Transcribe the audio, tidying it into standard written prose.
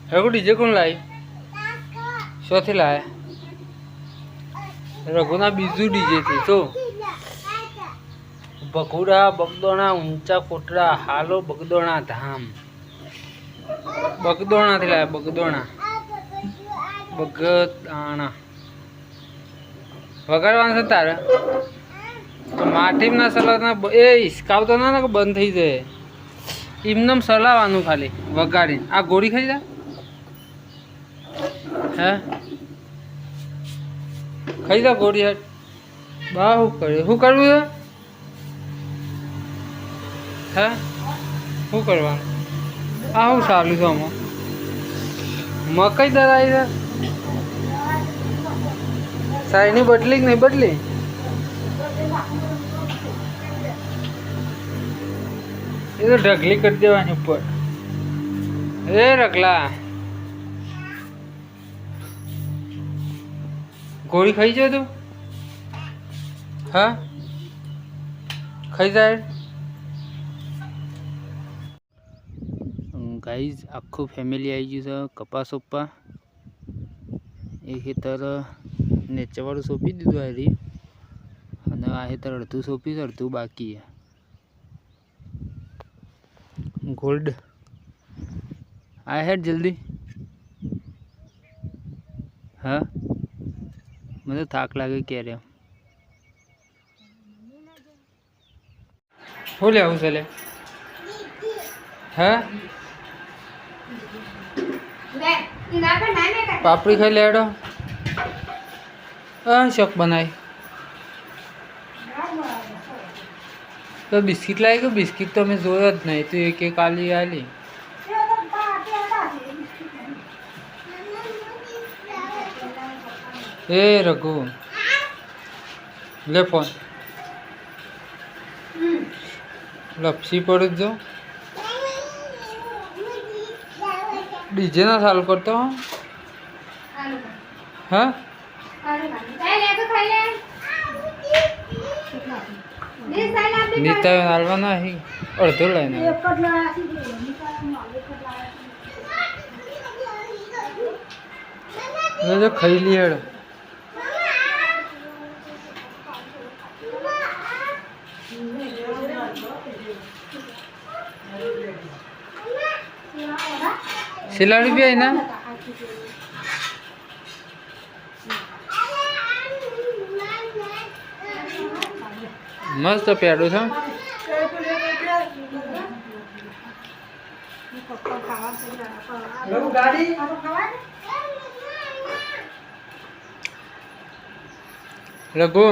Raghu DJ कौन लाई शोथी लाया रघुना Biju DJ थी तो बघुड़ा बगदोणा ऊंचा कोटड़ा हालो बगदोणा धाम बगदोणा थी लाया बगदोणा बगदाणा वगाड़वाना છે તારે માટી ના સલાવના એ હિસકાવતો ના ને બંધ થઈ જાય એમનેમ સલાવવાનું ખાલી વગાડીને આ ગોળી ખાઈ જા હે ખાઈ જા ગોળી હટ બા શું કરવું છે હે શું કરવાનું આ શું ચાલુ છે આમાં મકઈ દરાઈ છે સાઈની બદલી કે નહીં બદલી ये तो ढगली कर देवानी ऊपर ए रगला गोली खाई जाए तू हाँ खाई जाए गाइज आखू फैमिली आई गई है कपास उपा एक हेतर नेचेवाड़ू सोंपी दीधुं आ रही અને આ હેતર અડધું સોંપી અડધું બાકી है गोल्ड आया है जल्दी हाँ मुझे थाक लगे कह रहे हो ले आओ चले हाँ पापड़ी खाई लेडो हाँ शक बनाई तो बिस्किट लाए कि बिस्किट तो मैं जोया ज नहीं तो एक एक आली आली ए रघु ले फोन लपसी पड़ जो डीजे ना चालू करता हूँ हाँ नीता नालवाना है अर्धो लाइन जो खाई ली है सिलाड़ी भी आई ना मस्त प्यारो था रघु